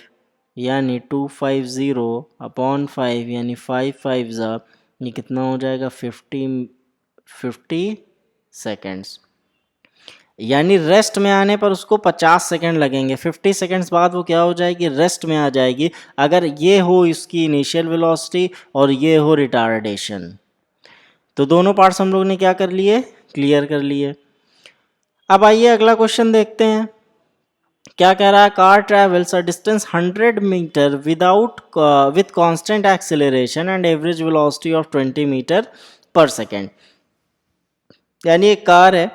यानी 250/5 यानी 5 ज़ा, ये कितना हो जाएगा 50 सेकेंड्स। यानी रेस्ट में आने पर उसको 50 सेकेंड लगेंगे, 50 सेकेंड्स बाद वो क्या हो जाएगी, रेस्ट में आ जाएगी, अगर ये हो इसकी इनिशियल वेलोसिटी और ये हो रिटार्डेशन। तो दोनों पार्ट्स हम लोग ने क्या कर लिए, क्लियर कर लिए। अब आइए अगला क्वेश्चन देखते हैं, क्या कह रहा है, car travels a distance 100 metre without with constant acceleration and average velocity of 20 metre per second. यानी एक कार है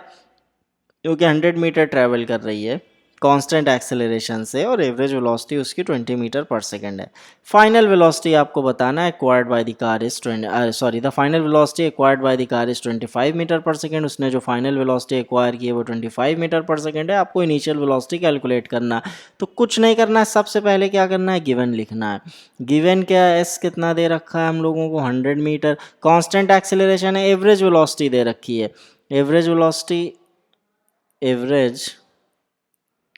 जो कि 100 मीटर ट्रैवल कर रही है कांस्टेंट एक्सेलरेशन से और एवरेज वेलोसिटी उसकी 20 मीटर पर सेकेंड है। फाइनल वेलोसिटी आपको बताना है, acquired by the car is the final velocity acquired by the car is 25 metre per second. उसने जो फाइनल वेलोसिटी एक्वायर की है वो 25 मीटर पर सेकेंड है। आपको इनिशियल वेलोसिटी कैलकुलेट करना है। तो कुछ नहीं करना है, सबसे पहले क्या करना है, गिवन लिखना है। गिवन क्या है, एस कितना दे रखा है हम लोगों को 100 मीटर, कांस्टेंट एक्सेलरेशन है, एवरेज वेलोसिटी दे रखी है, एवरेज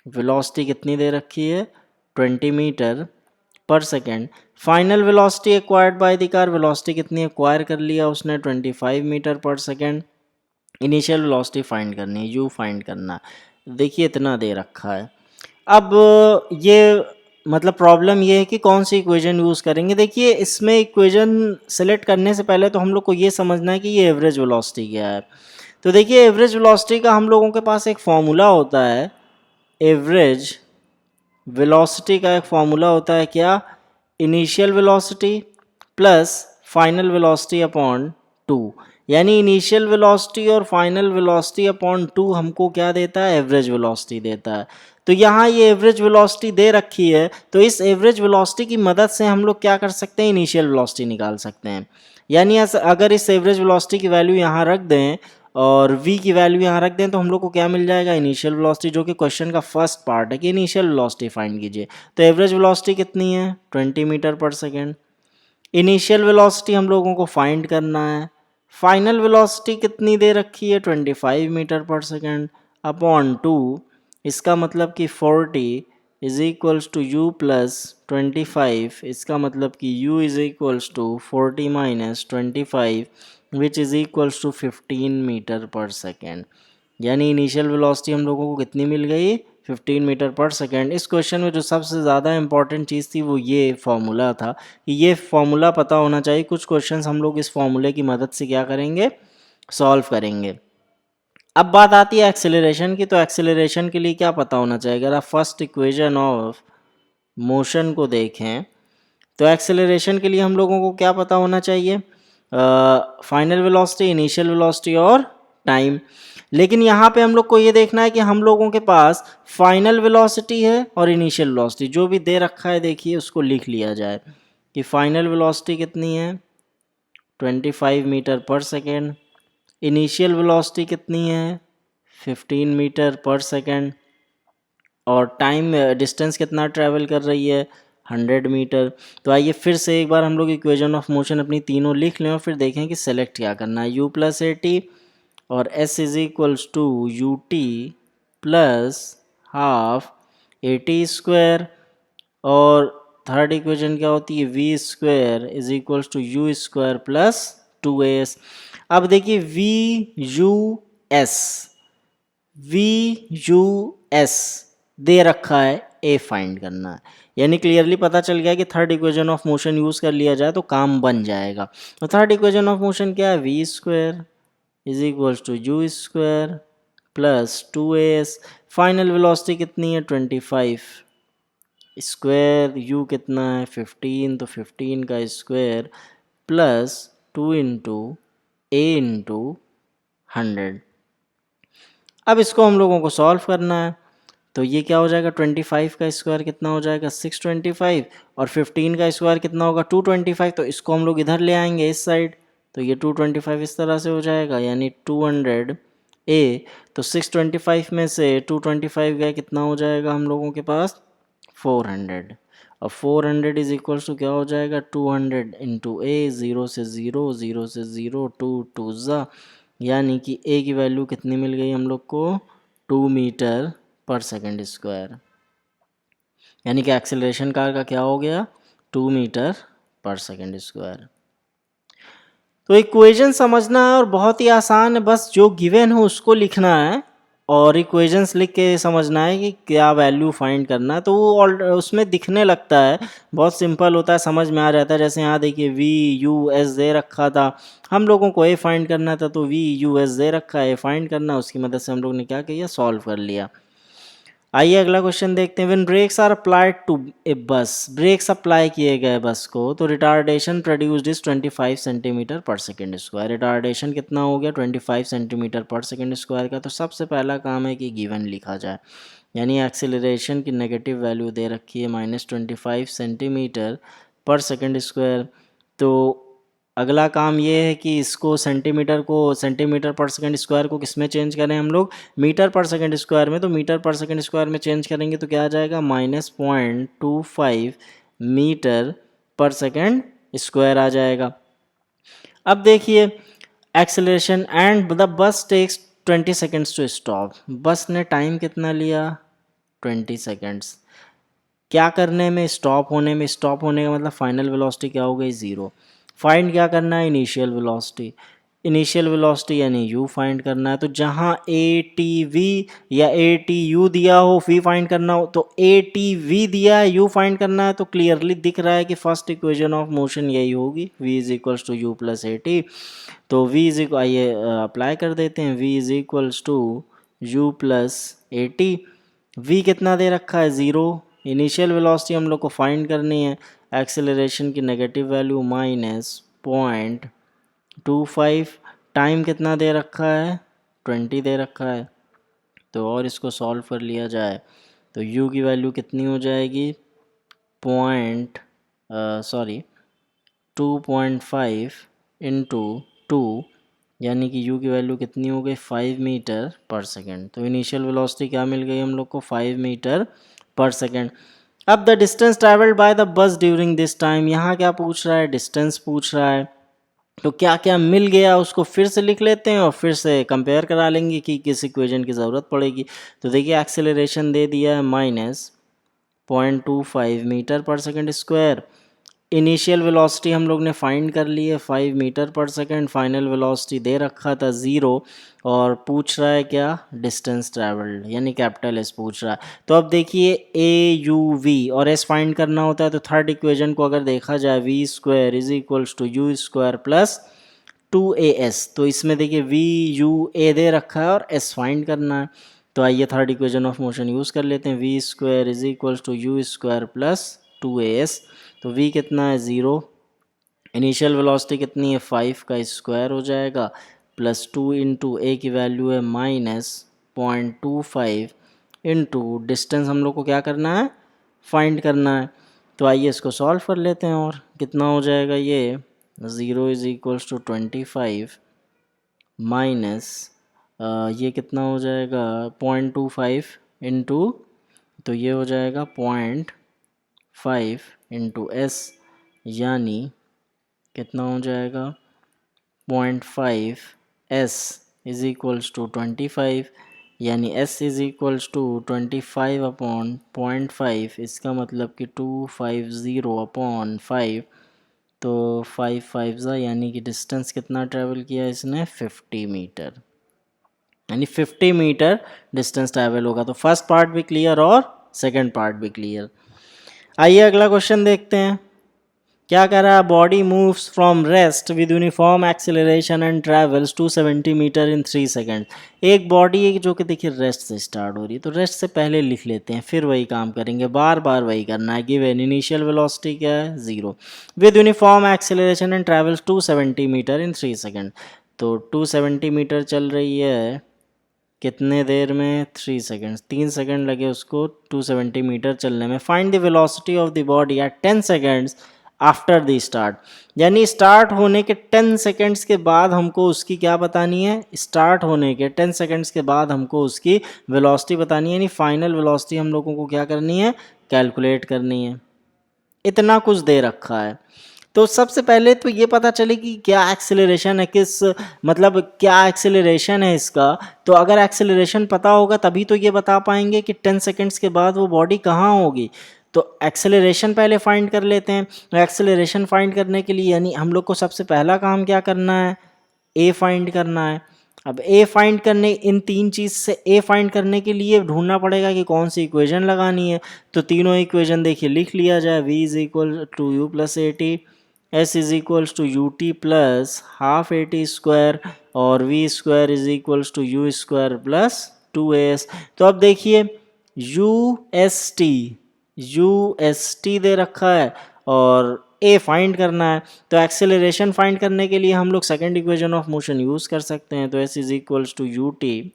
वेलोसिटी कितनी दे रखी है 20 metre per second. Final velocity acquired by the car, velocity कितनी एक्वायर कर लिया उसने 25 metre per second. Initial velocity find करनी है, यू फाइंड करना। देखिए इतना दे रखा है। अब ये मतलब प्रॉब्लम ये है कि कौन सी इक्वेशन यूज़ करेंगे। देखिए इसमें इक्वेशन सेलेक्ट करने से पहले तो हम लोग को ये समझना है कि ये एवरेज वेलोसिटी क्या है। तो देखिए एवरेज वेलोसिटी का हम लोगों के पास एक फॉर्मूला होता है, एवरेज वेलोसिटी का एक फॉर्मूला होता है क्या, initial velocity plus final velocity upon 2। यानी इनिशियल वेलोसिटी और फाइनल वेलोसिटी अपॉन 2 हमको क्या देता है, एवरेज वेलोसिटी देता है। तो यहाँ ये एवरेज वेलोसिटी दे रखी है, तो इस एवरेज वेलोसिटी की मदद से हम लोग क्या कर सकते हैं, इनिशियल वेलोसिटी निकाल सकते हैं। यानी अगर इस एवरेज वेलोसिटी की वैल्यू यहाँ रख दें और v की वैल्यू यहाँ रख दें तो हम लोग को क्या मिल जाएगा, इनिशियल वेलोसिटी, जो कि क्वेश्चन का फर्स्ट पार्ट है कि इनिशियल वेलोसिटी फाइंड कीजिए। तो एवरेज वेलोसिटी कितनी है 20 metre per second. Initial velocity हम लोगों को फाइंड करना है। फाइनल वेलोसिटी कितनी दे रखी है 25 मीटर पर सेकेंड अपॉन 2, इसका मतलब कि 40 is equals to u plus 25, इसका मतलब कि u is equals to 40 minus 25 which is equals to 15 metre per second. यानी इनिशियल वेलोसिटी हम लोगों को कितनी मिल गई 15 मीटर पर सेकेंड। इस क्वेश्चन में जो सबसे ज़्यादा इंपॉर्टेंट चीज़ थी वो ये फॉर्मूला था कि ये फॉर्मूला पता होना चाहिए। कुछ क्वेश्चंस हम लोग इस फॉर्मूले की मदद से क्या करेंगे, सॉल्व करेंगे। अब बात आती है एक्सेलरेशन की, तो एक्सेलरेशन के लिए क्या पता होना चाहिए। अगर आप फर्स्ट इक्वेशन ऑफ मोशन को देखें तो एक्सेलरेशन के लिए हम लोगों को क्या पता होना चाहिए, फाइनल वेलोसिटी, इनिशियल वेलोसिटी और टाइम। लेकिन यहाँ पे हम लोग को ये देखना है कि हम लोगों के पास फाइनल वेलोसिटी है और इनिशियल वेलोसिटी जो भी दे रखा है देखिए उसको लिख लिया जाए कि फाइनल वेलोसिटी कितनी है 25 metre per second, initial velocity कितनी है 15 मीटर पर सेकेंड, और टाइम डिस्टेंस कितना ट्रैवल कर रही है 100 मीटर। तो आइए फिर से एक बार हम लोग इक्वेशन ऑफ मोशन अपनी तीनों लिख लें और फिर देखें कि सेलेक्ट क्या करना है। u प्लस ए टी और s is equals to u t plus half a t square, और थर्ड इक्वेशन क्या होती है v square is equals to u square plus 2as। अब देखिए VUS दे रखा है, ए फाइंड करना है, यानी क्लियरली पता चल गया कि third equation of motion use कर लिया जाए तो काम बन जाएगा। तो थर्ड इक्वेशन ऑफ मोशन क्या है, v square is equals to u square plus 2as। Final velocity कितनी है 25 स्क्वायर, यू कितना है 15, तो 15 का स्क्वायर प्लस 2 इंटू ए इंटू 100। अब इसको हम लोगों को सॉल्व करना है, तो ये क्या हो जाएगा 25 का स्क्वायर कितना हो जाएगा 625, और 15 का स्क्वायर कितना होगा 225। तो इसको हम लोग इधर ले आएंगे इस साइड, तो ये 225 इस तरह से हो जाएगा, यानी 200 ए। तो 625 में से 225 गया कितना हो जाएगा हम लोगों के पास 400, और 400 इज इक्वल्स टू क्या हो जाएगा 200 इंटू ए, 0 से 0, 0 से 0, 2 2 ज़ा, यानी कि ए की वैल्यू कितनी मिल गई हम लोग को 2 मीटर पर सेकेंड स्क्वायर, यानी कि एक्सेलरेशन कार का क्या हो गया 2 मीटर पर सेकेंड स्क्वायर। तो इक्वेशन समझना है और बहुत ही आसान है, बस जो गिवन हो उसको लिखना है और इक्वेशंस लिख के समझना है कि क्या वैल्यू फाइंड करना है, तो वो उसमें दिखने लगता है, बहुत सिंपल होता है, समझ में आ जाता है। जैसे यहाँ देखिए VUS दे रखा था, हम लोगों को ए फाइंड करना था, तो VUS दे रखा है, ए फाइंड करना, उसकी मदद से हम लोग ने क्या किया सॉल्व कर लिया। आइए अगला क्वेश्चन देखते हैं। When brakes are applied to a bus, brakes apply किए गए बस को, तो retardation produced is 25 centimetre per second square. Retardation कितना हो गया 25 सेंटीमीटर पर सेकेंड स्क्वायर का। तो सबसे पहला काम है कि गिवन लिखा जाए, यानी एक्सेलरेशन की नेगेटिव वैल्यू दे रखी है -25 सेंटीमीटर पर सेकेंड स्क्वायर। तो अगला काम ये है कि इसको सेंटीमीटर पर सेकंड स्क्वायर को किस में चेंज करें हम लोग, मीटर पर सेकंड स्क्वायर में। तो मीटर पर सेकंड स्क्वायर में चेंज करेंगे तो क्या आ जाएगा -0.25 मीटर पर सेकंड स्क्वायर आ जाएगा। अब देखिए acceleration and the bus takes 20 seconds to stop. Bus ने टाइम कितना लिया 20 सेकेंड्स क्या करने में, स्टॉप होने में। स्टॉप होने का मतलब फाइनल वेलोसिटी क्या हो गई 0। फाइंड क्या करना है इनिशियल वेलोसिटी, इनिशियल वेलोसिटी यानी u फाइंड करना है। तो जहाँ ATV या ATU दिया हो v फाइंड करना हो, तो ATV दिया है u फाइंड करना है, तो क्लियरली दिख रहा है कि फर्स्ट इक्वेशन ऑफ मोशन यही होगी, v is equals to u plus a t. तो v इज इक्वल, आइए अप्लाई कर देते हैं, v is equals to u plus a t. v कितना दे रखा है 0, इनिशियल वेलोसिटी हम लोग को फाइंड करनी है, एक्सेलरेशन की नेगेटिव वैल्यू -0.25, टाइम कितना दे रखा है 20 दे रखा है। तो और इसको सॉल्व कर लिया जाए तो u की वैल्यू कितनी हो जाएगी 2.5 इंटू 2, यानी कि u की वैल्यू कितनी हो गई 5 मीटर पर सेकेंड। तो इनिशियल वेलोसिटी क्या मिल गई हम लोग को 5 मीटर पर सेकेंड। अब the distance travelled by the bus during this time, यहाँ क्या पूछ रहा है डिस्टेंस पूछ रहा है, तो क्या क्या मिल गया उसको फिर से लिख लेते हैं और फिर से कंपेयर करा लेंगे कि किस इक्वेशन की ज़रूरत पड़ेगी। तो देखिए एक्सेलरेशन दे दिया है -0.25 metre per second square, initial velocity हम लोग ने फाइंड कर ली है 5 metre per second, final velocity दे रखा था 0 और पूछ रहा है क्या, डिस्टेंस ट्रैवल्ड यानी कैपिटल एस पूछ रहा है। तो अब देखिए ए यू वी और एस फाइंड करना होता है, तो थर्ड इक्वेशन को अगर देखा जाए v square is equals to u square plus 2as, तो इसमें देखिए वी यू ए दे रखा है और एस फाइंड करना है। तो आइए third equation of motion use कर लेते हैं, v square is equals to u square plus 2as। तो v कितना है 0, इनिशियल वेलोसिटी कितनी है 5 का स्क्वायर हो जाएगा प्लस 2 इंटू ए की वैल्यू है -0.25 इंटू डिस्टेंस हम लोग को क्या करना है, फाइंड करना है। तो आइए इसको सॉल्व कर लेते हैं और कितना हो जाएगा ये 0 इज इक्वल्स टू 25 माइनस ये कितना हो जाएगा 0.25 इंटू, तो ये हो जाएगा 0.5 इंटू एस यानी कितना हो जाएगा 0.5 एस इज इक्वल्स टू 25 यानी s is equals to 25 upon 0.5, इसका मतलब कि 250 अपॉन 5, तो 5 5 यानी कि डिस्टेंस कितना ट्रैवल किया इसने 50 मीटर, यानी 50 मीटर डिस्टेंस ट्रैवल होगा। तो फर्स्ट पार्ट भी क्लियर और सेकंड पार्ट भी क्लियर। आइए अगला क्वेश्चन देखते हैं, क्या कह रहा है, body moves from rest with uniform acceleration and travels 270 metre in 3 second. एक बॉडी है जो कि देखिए रेस्ट से स्टार्ट हो रही है, तो रेस्ट से पहले लिख लेते हैं फिर वही काम करेंगे, बार बार वही करना है। गिवन इनिशियल वेलोसिटी क्या है 0, with uniform acceleration and travels 270 metre in 3 second. तो 270 मीटर चल रही है कितने देर में 3 सेकेंड्स, 3 सेकेंड लगे उसको 270 मीटर चलने में। Find the velocity of the body at 10 seconds after the start, यानी स्टार्ट होने के 10 सेकेंड्स के बाद हमको उसकी क्या बतानी है, स्टार्ट होने के 10 सेकेंड्स के बाद हमको उसकी वेलोसिटी बतानी है, यानी फाइनल वेलोसिटी हम लोगों को क्या करनी है, कैलकुलेट करनी है। इतना कुछ दे रखा है, तो सबसे पहले तो ये पता चले कि क्या एक्सेलरेशन है, किस मतलब क्या एक्सेलरेशन है इसका। तो अगर एक्सेलरेशन पता होगा तभी तो ये बता पाएंगे कि 10 सेकेंड्स के बाद वो बॉडी कहाँ होगी। तो एक्सेलरेशन पहले फाइंड कर लेते हैं। तो एक्सेलरेशन फाइंड करने के लिए यानी हम लोग को सबसे पहला काम क्या करना है, ए फाइंड करना है। अब ए फाइंड करने, इन तीन चीज़ से ए फाइंड करने के लिए ढूंढना पड़ेगा कि कौन सी इक्वेशन लगानी है। तो तीनों इक्वेशन देखिए लिख लिया जाए, v is equal to u plus a t, s is equals to u t plus half a t square और v square is equals to u square plus 2as। तो अब देखिए यू एस टी दे रखा है और ए फाइंड करना है। तो एक्सेलरेशन फाइंड करने के लिए हम लोग second equation of motion use कर सकते हैं। तो s is equals to u t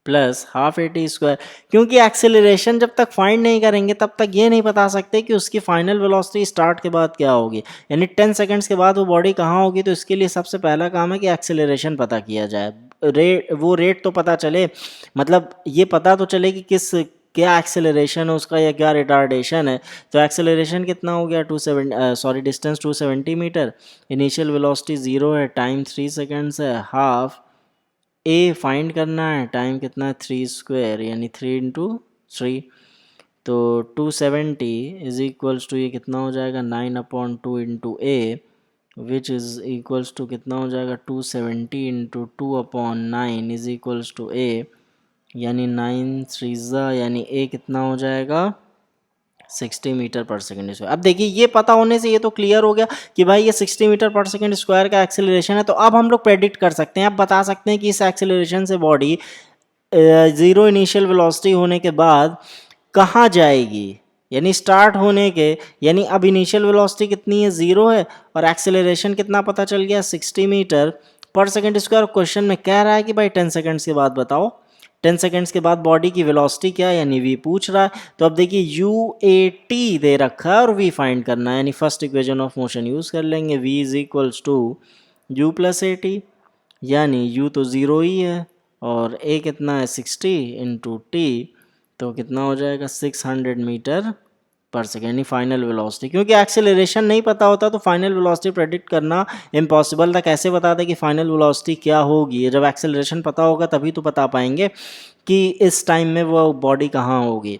plus half a t square, क्योंकि एक्सेलरेशन जब तक फाइंड नहीं करेंगे तब तक ये नहीं बता सकते कि उसकी फाइनल वेलोसिटी स्टार्ट के बाद क्या होगी, यानी 10 सेकंड्स के बाद वो बॉडी कहाँ होगी। तो इसके लिए सबसे पहला काम है कि एक्सेलरेशन पता किया जाए, रेट तो पता चले, मतलब ये पता तो चले कि किस क्या एक्सेलरेशन है उसका या क्या रिटार्डेशन है। तो एक्सेलरेशन कितना हो गया डिस्टेंस 270 मीटर, इनिशियल वेलोसिटी 0 है, टाइम 3 सेकेंड्स है, हाफ ए फाइंड करना है, टाइम कितना है 3 स्क्वायर यानी 3 इंटू 3। तो 270 इज इक्वल्स टू ये कितना हो जाएगा 9/2 into a, which is equals to कितना हो जाएगा 270 into 2/9 is equals to a, यानी 9 3 यानी ए कितना हो जाएगा 60 मीटर पर सेकेंड स्क्वायर। अब देखिए ये पता होने से ये तो क्लियर हो गया कि भाई ये 60 मीटर पर सेकेंड स्क्वायर का एक्सेलरेशन है। तो अब हम लोग प्रेडिक्ट कर सकते हैं, अब बता सकते हैं कि इस एक्सेलरेशन से बॉडी 0 इनिशियल वेलोसिटी होने के बाद कहाँ जाएगी, यानी स्टार्ट होने के, यानी अब इनिशियल वेलोसिटी कितनी है 0 है और एक्सेलरेशन कितना पता चल गया 60 metre per second square. Question में कह रहा है कि भाई 10 सेकेंड्स के बाद बताओ, 10 सेकेंड्स के बाद बॉडी की वेलोसिटी क्या है, यानी v पूछ रहा है। तो अब देखिए यू ए टी दे रखा है और v फाइंड करना है, यानी first equation of motion use कर लेंगे, v is equals to u plus a t, यानी u तो 0 ही है और a कितना है 60 इंटू टी, तो कितना हो जाएगा 600 मीटर पर सेकेंड, यानी फाइनल वेलोसिटी। क्योंकि एक्सेलरेशन नहीं पता होता तो फाइनल वेलोसिटी प्रेडिक्ट करना इम्पॉसिबल था। कैसे बता दें कि फाइनल वेलोसिटी क्या होगी, जब एक्सेलरेशन पता होगा तभी तो बता पाएंगे कि इस टाइम में वो बॉडी कहाँ होगी।